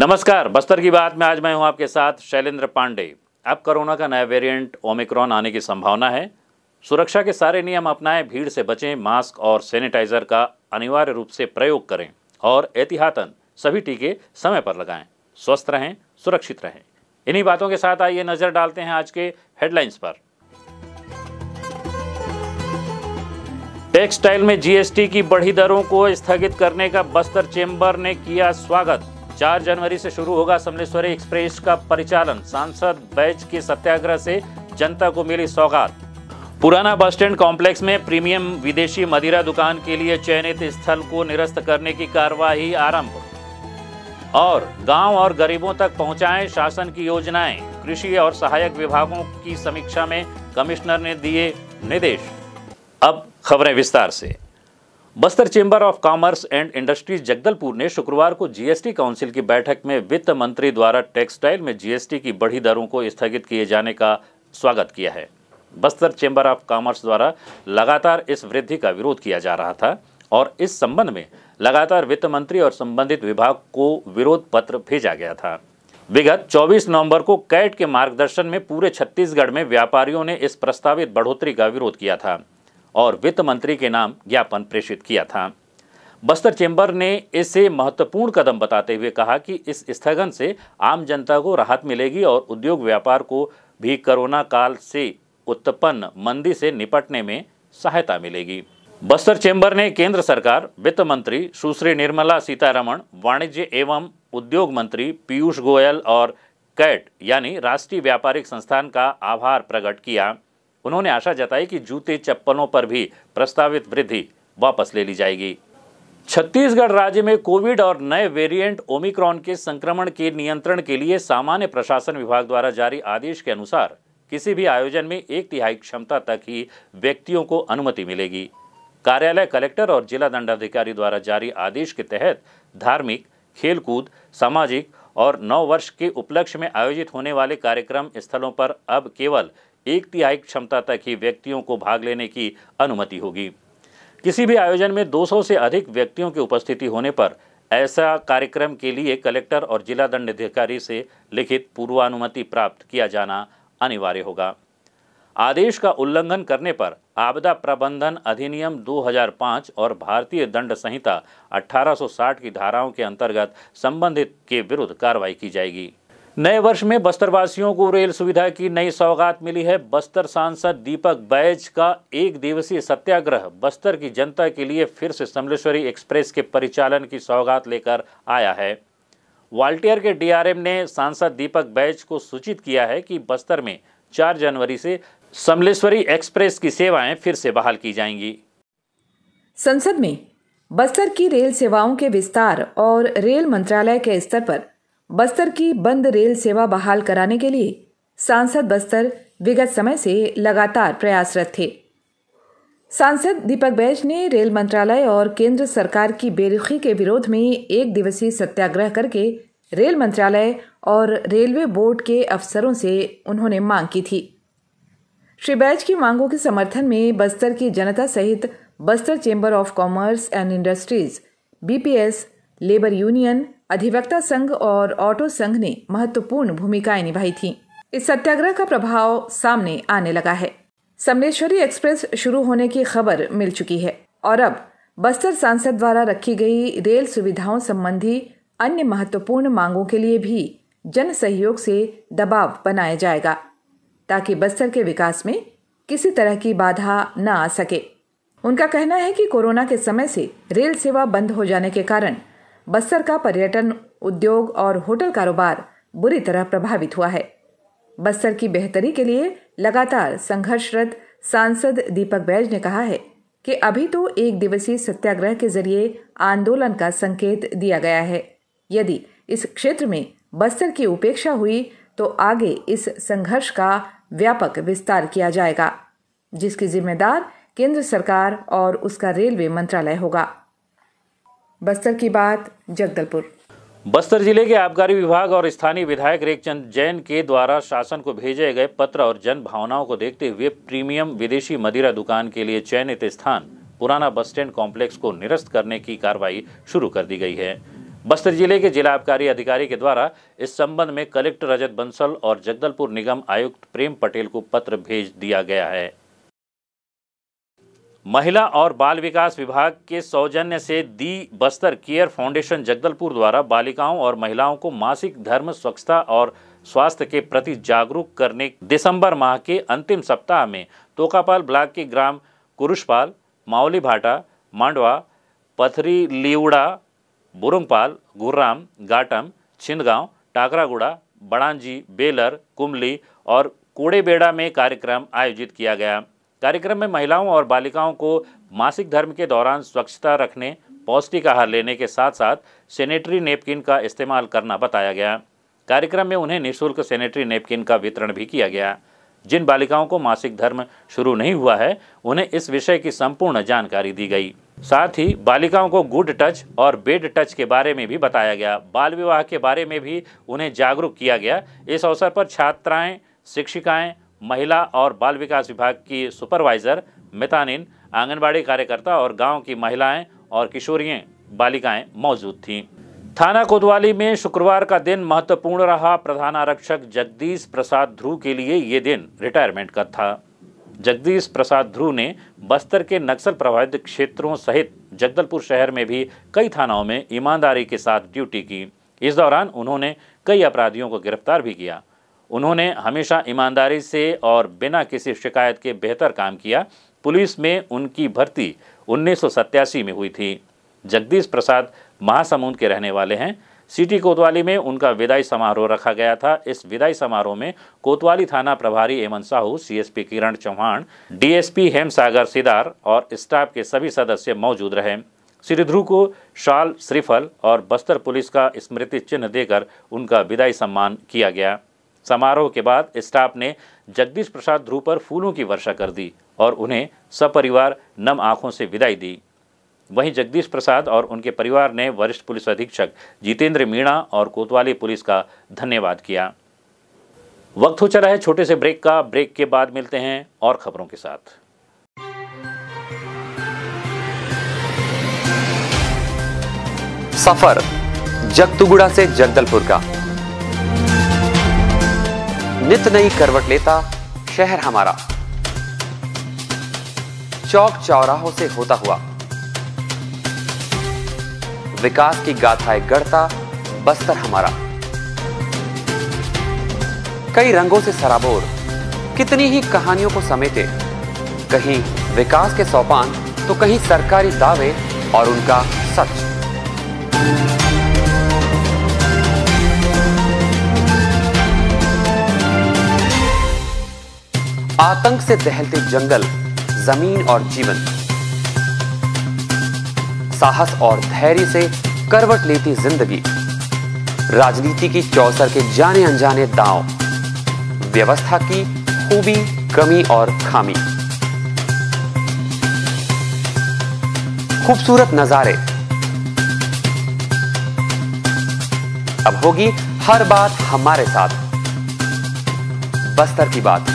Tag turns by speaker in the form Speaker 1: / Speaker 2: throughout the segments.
Speaker 1: नमस्कार, बस्तर की बात में आज मैं हूं आपके साथ शैलेंद्र पांडे। अब कोरोना का नया वेरिएंट ओमिक्रॉन आने की संभावना है। सुरक्षा के सारे नियम अपनाएं, भीड़ से बचें, मास्क और सैनिटाइजर का अनिवार्य रूप से प्रयोग करें और एहतियातन सभी टीके समय पर लगाएं। स्वस्थ रहें, सुरक्षित रहें। इन्हीं बातों के साथ आइए नजर डालते हैं आज के हेडलाइंस पर। टेक्सटाइल में जीएसटी की बढ़ी दरों को स्थगित करने का बस्तर चेंबर ने किया स्वागत। 4 जनवरी से शुरू होगा समलेश्वरी एक्सप्रेस का परिचालन। सांसद बैच के सत्याग्रह से जनता को मिली सौगात। पुराना बस स्टैंड कॉम्प्लेक्स में प्रीमियम विदेशी मदिरा दुकान के लिए चयनित स्थल को निरस्त करने की कार्यवाही आरंभ। और गांव और गरीबों तक पहुंचाएं शासन की योजनाएं। कृषि और सहायक विभागों की समीक्षा में कमिश्नर ने दिए निर्देश। अब खबरें विस्तार से। Bastar chamber of commerce and industries Jagdalpur ने शुक्रवार को जीएसटी काउंसिल की बैठक में वित्त मंत्री द्वारा टेक्सटाइल में जीएसटी की बढ़ी दरों को स्थगित किए जाने का स्वागत किया है। बस्तर चेंबर ऑफ कॉमर्स द्वारा लगातार इस वृद्धि का विरोध किया जा रहा था और इस संबंध में लगातार वित्त मंत्री और संबंधित विभाग को विरोध पत्र भेजा गया था। विगत 24 नवंबर को कैट के मार्गदर्शन में पूरे छत्तीसगढ़ में व्यापारियों ने इस प्रस्तावित बढ़ोतरी का विरोध किया था और वित्त मंत्री के नाम ज्ञापन प्रेषित किया था। बस्तर चेंबर ने इसे महत्वपूर्ण कदम बताते हुए कहा कि इस स्थगन से आम जनता को राहत मिलेगी और उद्योग व्यापार को भी कोरोना काल से उत्पन्न मंदी से निपटने में सहायता मिलेगी। बस्तर चेंबर ने केंद्र सरकार, वित्त मंत्री सुश्री निर्मला सीतारमण, वाणिज्य एवं उद्योग मंत्री पीयूष गोयल और कैट यानी राष्ट्रीय व्यापारिक संस्थान का आभार प्रकट किया। उन्होंने आशा जताई कि जूते चप्पलों पर भी प्रस्तावित वृद्धि वापस ले ली जाएगी। छत्तीसगढ़ राज्य में कोविड और नए वेरिएंट ओमिक्रॉन के संक्रमण के नियंत्रण के लिए सामान्य प्रशासन विभाग द्वारा जारी आदेश के अनुसार किसी भी आयोजन में 1/3 क्षमता तक ही व्यक्तियों को अनुमति मिलेगी। कार्यालय कलेक्टर और जिला दंडाधिकारी द्वारा जारी आदेश के तहत धार्मिक, खेलकूद, सामाजिक और नव वर्ष के उपलक्ष्य में आयोजित होने वाले कार्यक्रम स्थलों पर अब केवल 1/3 क्षमता तक ही व्यक्तियों को भाग लेने की अनुमति होगी। किसी भी आयोजन में 200 से अधिक व्यक्तियों की उपस्थिति होने पर ऐसा कार्यक्रम के लिए कलेक्टर और जिला दंडाधिकारी से लिखित पूर्वानुमति प्राप्त किया जाना अनिवार्य होगा। आदेश का उल्लंघन करने पर आपदा प्रबंधन अधिनियम 2005 और भारतीय दंड संहिता 1860 की धाराओं के अंतर्गत संबंधित के विरुद्ध कार्रवाई की जाएगी। नए वर्ष में बस्तरवासियों को रेल सुविधा की नई सौगात मिली है। बस्तर सांसद दीपक बैज का 1 दिवसीय सत्याग्रह बस्तर की जनता के लिए फिर से समलेश्वरी एक्सप्रेस के परिचालन की सौगात लेकर आया है। वाल्टियर के डीआरएम ने सांसद दीपक बैज को सूचित किया है कि बस्तर में 4 जनवरी से समलेश्वरी एक्सप्रेस की सेवाएं फिर से बहाल की जाएंगी।
Speaker 2: संसद में बस्तर की रेल सेवाओं के विस्तार और रेल मंत्रालय के स्तर पर बस्तर की बंद रेल सेवा बहाल कराने के लिए सांसद बस्तर विगत समय से लगातार प्रयासरत थे। सांसद दीपक बैज ने रेल मंत्रालय और केंद्र सरकार की बेरुखी के विरोध में 1 दिवसीय सत्याग्रह करके रेल मंत्रालय और रेलवे बोर्ड के अफसरों से उन्होंने मांग की थी। श्री बैज की मांगों के समर्थन में बस्तर की जनता सहित Bastar chamber of commerce and industries, BPS, labour union, अधिवक्ता संघ और ऑटो संघ ने महत्वपूर्ण भूमिकाएं निभाई थीं। इस सत्याग्रह का प्रभाव सामने आने लगा है। समलेश्वरी एक्सप्रेस शुरू होने की खबर मिल चुकी है और अब बस्तर सांसद द्वारा रखी गई रेल सुविधाओं संबंधी अन्य महत्वपूर्ण मांगों के लिए भी जन सहयोग से दबाव बनाया जाएगा ताकि बस्तर के विकास में किसी तरह की बाधा न आ सके। उनका कहना है कि कोरोना के समय से रेल सेवा बंद हो जाने के कारण बस्तर का पर्यटन उद्योग और होटल कारोबार बुरी तरह प्रभावित हुआ है। बस्तर की बेहतरी के लिए लगातार संघर्षरत सांसद दीपक बैज ने कहा है कि अभी तो 1 दिवसीय सत्याग्रह के जरिए आंदोलन का संकेत दिया गया है। यदि इस क्षेत्र में बस्तर की उपेक्षा हुई तो आगे इस संघर्ष का व्यापक विस्तार किया जाएगा, जिसकी जिम्मेदार केंद्र सरकार और उसका रेलवे मंत्रालय होगा। बस्तर की बात, जगदलपुर।
Speaker 1: बस्तर जिले के आबकारी विभाग और स्थानीय विधायक रेखचंद जैन के द्वारा शासन को भेजे गए पत्र और जन भावनाओं को देखते हुए प्रीमियम विदेशी मदिरा दुकान के लिए चयनित स्थान पुराना बस स्टैंड कॉम्प्लेक्स को निरस्त करने की कार्रवाई शुरू कर दी गई है। बस्तर जिले के जिला आबकारी अधिकारी के द्वारा इस संबंध में कलेक्टर रजत बंसल और जगदलपुर निगम आयुक्त प्रेम पटेल को पत्र भेज दिया गया है। महिला और बाल विकास विभाग के सौजन्य से दी बस्तर केयर फाउंडेशन जगदलपुर द्वारा बालिकाओं और महिलाओं को मासिक धर्म, स्वच्छता और स्वास्थ्य के प्रति जागरूक करने दिसंबर माह के अंतिम सप्ताह में तोकापाल ब्लॉक के ग्राम कुरुशपाल, मावली भाटा, मांडवा, पथरी लीवड़ा, बुरुंगपाल, गुर्राम, गाटम, छिंदगांव, टाकरागुड़ा, बड़ांजी, बेलर, कुमली और कोड़ेबेड़ा में कार्यक्रम आयोजित किया गया। कार्यक्रम में महिलाओं और बालिकाओं को मासिक धर्म के दौरान स्वच्छता रखने, पौष्टिक आहार लेने के साथ साथ सैनिटरी नैपकिन का इस्तेमाल करना बताया गया। कार्यक्रम में उन्हें निःशुल्क सैनिटरी नैपकिन का वितरण भी किया गया। जिन बालिकाओं को मासिक धर्म शुरू नहीं हुआ है उन्हें इस विषय की संपूर्ण जानकारी दी गई। साथ ही बालिकाओं को गुड टच और बेड टच के बारे में भी बताया गया। बाल विवाह के बारे में भी उन्हें जागरूक किया गया। इस अवसर पर छात्राएं, शिक्षिकाएं, महिला और बाल विकास विभाग की सुपरवाइजर, मितानिन, आंगनबाड़ी कार्यकर्ता और गांव की महिलाएं और किशोरियां बालिकाएं मौजूद थीं। थाना कोतवाली में शुक्रवार का दिन महत्वपूर्ण रहा। प्रधान आरक्षक जगदीश प्रसाद ध्रुव के लिए ये दिन रिटायरमेंट का था। जगदीश प्रसाद ध्रुव ने बस्तर के नक्सल प्रभावित क्षेत्रों सहित जगदलपुर शहर में भी कई थानाओं में ईमानदारी के साथ ड्यूटी की। इस दौरान उन्होंने कई अपराधियों को गिरफ्तार भी किया। उन्होंने हमेशा ईमानदारी से और बिना किसी शिकायत के बेहतर काम किया। पुलिस में उनकी भर्ती 1987 में हुई थी। जगदीश प्रसाद महासमुंद के रहने वाले हैं। सिटी कोतवाली में उनका विदाई समारोह रखा गया था। इस विदाई समारोह में कोतवाली थाना प्रभारी हेमंत साहू, सीएसपी किरण चौहान, डीएसपी हेमसागर सिदार और स्टाफ के सभी सदस्य मौजूद रहे। श्री ध्रुव को शाल, श्रीफल और बस्तर पुलिस का स्मृति चिन्ह देकर उनका विदाई सम्मान किया गया। समारोह के बाद स्टाफ ने जगदीश प्रसाद ध्रुव पर फूलों की वर्षा कर दी और उन्हें सपरिवार नम आंखों से विदाई दी। वहीं जगदीश प्रसाद और उनके परिवार ने वरिष्ठ पुलिस अधीक्षक जितेंद्र मीणा और कोतवाली पुलिस का धन्यवाद किया। वक्त हो चला है छोटे से ब्रेक का। ब्रेक के बाद मिलते हैं और खबरों के साथ।
Speaker 3: सफर जगतुगुड़ा से जगदलपुर का नित नई करवट लेता शहर हमारा, चौक चौराहों से होता हुआ विकास की गाथाएं गढ़ता बस्तर हमारा। कई रंगों से सराबोर कितनी ही कहानियों को समेटे, कहीं विकास के सोपान तो कहीं सरकारी दावे और उनका सच। आतंक से दहलते जंगल, जमीन और जीवन, साहस और धैर्य से करवट लेती जिंदगी, राजनीति की चौसर के जाने अनजाने दांव, व्यवस्था की खूबी, कमी और खामी, खूबसूरत नजारे। अब होगी हर बात हमारे साथ, बस्तर की बात।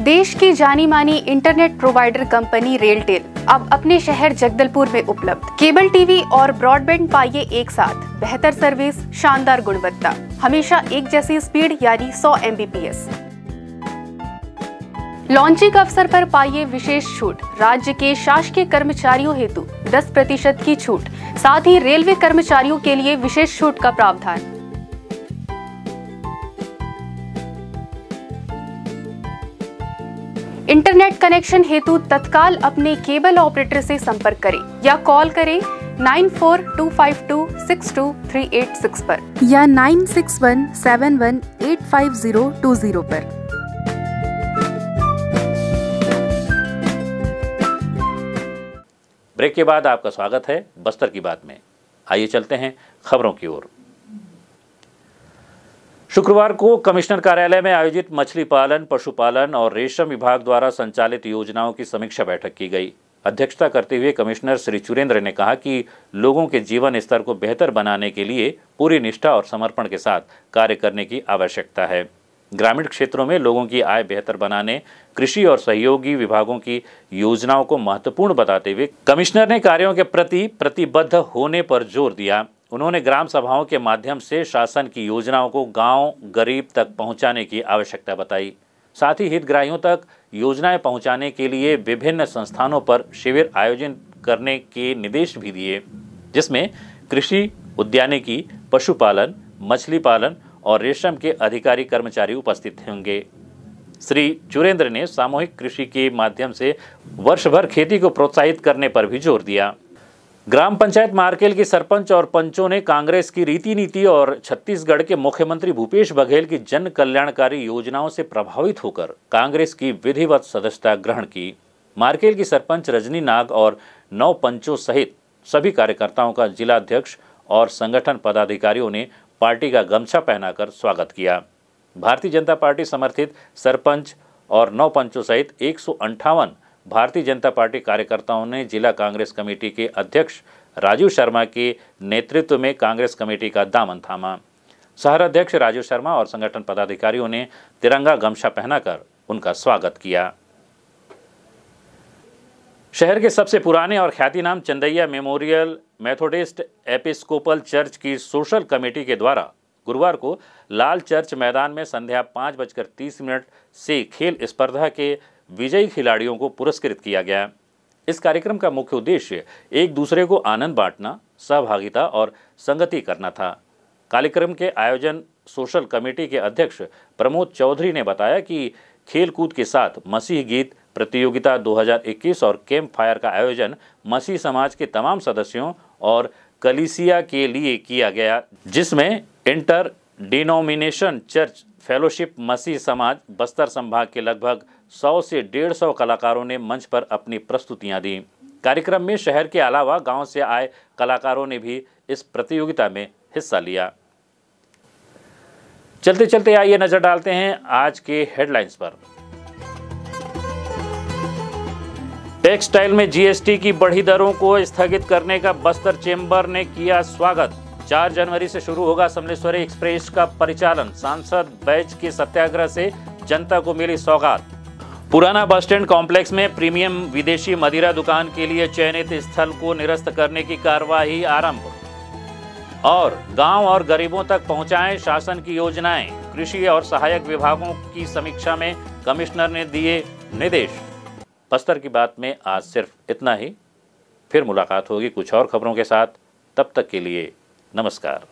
Speaker 4: देश की जानी मानी इंटरनेट प्रोवाइडर कंपनी रेलटेल अब अपने शहर जगदलपुर में उपलब्ध। केबल टीवी और ब्रॉडबैंड पाइए एक साथ, बेहतर सर्विस, शानदार गुणवत्ता, हमेशा एक जैसी स्पीड यानी 100 Mbps। लॉन्चिंग अवसर पर पाइए विशेष छूट। राज्य के शासकीय कर्मचारियों हेतु 10% की छूट, साथ ही रेलवे कर्मचारियों के लिए विशेष छूट का प्रावधान। इंटरनेट कनेक्शन हेतु तत्काल अपने केबल ऑपरेटर से संपर्क करें या कॉल करें 9425262386 पर या 9617185020 पर।
Speaker 1: ब्रेक के बाद आपका स्वागत है बस्तर की बात में। आइए चलते हैं खबरों की ओर। शुक्रवार को कमिश्नर कार्यालय में आयोजित मछली पालन, पशुपालन और रेशम विभाग द्वारा संचालित योजनाओं की समीक्षा बैठक की गई। अध्यक्षता करते हुए कमिश्नर श्री चुरेंद्र ने कहा कि लोगों के जीवन स्तर को बेहतर बनाने के लिए पूरी निष्ठा और समर्पण के साथ कार्य करने की आवश्यकता है। ग्रामीण क्षेत्रों में लोगों की आय बेहतर बनाने कृषि और सहयोगी विभागों की योजनाओं को महत्वपूर्ण बताते हुए कमिश्नर ने कार्यों के प्रति प्रतिबद्ध होने पर जोर दिया। उन्होंने ग्राम सभाओं के माध्यम से शासन की योजनाओं को गांव गरीब तक पहुंचाने की आवश्यकता बताई। साथ ही हितग्राहियों तक योजनाएं पहुंचाने के लिए विभिन्न संस्थानों पर शिविर आयोजित करने के निर्देश भी दिए, जिसमें कृषि, उद्यानिकी, पशुपालन, मछली पालन और रेशम के अधिकारी कर्मचारी उपस्थित होंगे। श्री चुरेंद्र ने सामूहिक कृषि के माध्यम से वर्ष भर खेती को प्रोत्साहित करने पर भी जोर दिया। ग्राम पंचायत मारकेल के सरपंच और पंचों ने कांग्रेस की रीति नीति और छत्तीसगढ़ के मुख्यमंत्री भूपेश बघेल की जन कल्याणकारी योजनाओं से प्रभावित होकर कांग्रेस की विधिवत सदस्यता ग्रहण की। मारकेल की सरपंच रजनी नाग और 9 पंचों सहित सभी कार्यकर्ताओं का जिला अध्यक्ष और संगठन पदाधिकारियों ने पार्टी का गमछा पहनाकर स्वागत किया। भारतीय जनता पार्टी समर्थित सरपंच और 9 पंचों सहित 158 भारतीय जनता पार्टी कार्यकर्ताओं ने जिला कांग्रेस कमेटी के अध्यक्ष राजू शर्मा के नेतृत्व में कांग्रेस कमेटी का दामन थामा। शहर अध्यक्ष राजू शर्मा और संगठन पदाधिकारियों ने तिरंगा गमछा पहनाकर उनका स्वागत किया। शहर के सबसे पुराने और ख्यातिनाम Chandaiya memorial Methodist Episcopal church की सोशल कमेटी के द्वारा गुरुवार को लाल चर्च मैदान में संध्या 5:30 से खेल स्पर्धा के विजयी खिलाड़ियों को पुरस्कृत किया गया। इस कार्यक्रम का मुख्य उद्देश्य एक दूसरे को आनंद बांटना, सहभागिता और संगति करना था। कार्यक्रम के आयोजन सोशल कमेटी के अध्यक्ष प्रमोद चौधरी ने बताया कि खेल कूद के साथ मसीह गीत प्रतियोगिता 2021 और कैंप फायर का आयोजन मसीह समाज के तमाम सदस्यों और कलीसिया के लिए किया गया, जिसमें इंटर डिनोमिनेशन चर्च फेलोशिप मसीह समाज बस्तर संभाग के लगभग 100 से 150 कलाकारों ने मंच पर अपनी प्रस्तुतियां दी। कार्यक्रम में शहर के अलावा गांव से आए कलाकारों ने भी इस प्रतियोगिता में हिस्सा लिया। चलते चलते आइए नजर डालते हैं आज के हेडलाइंस पर। टेक्सटाइल में जीएसटी की बढ़ी दरों को स्थगित करने का बस्तर चेंबर ने किया स्वागत। 4 जनवरी से शुरू होगा समलेश्वरी एक्सप्रेस का परिचालन। सांसद बैच के सत्याग्रह से जनता को मिली सौगात। पुराना बस स्टैंड कॉम्प्लेक्स में प्रीमियम विदेशी मदिरा दुकान के लिए चयनित स्थल को निरस्त करने की कार्यवाही आरंभ। और गांव और गरीबों तक पहुंचाएं शासन की योजनाएं। कृषि और सहायक विभागों की समीक्षा में कमिश्नर ने दिए निर्देश। बस्तर की बात में आज सिर्फ इतना ही। फिर मुलाकात होगी कुछ और खबरों के साथ। तब तक के लिए नमस्कार।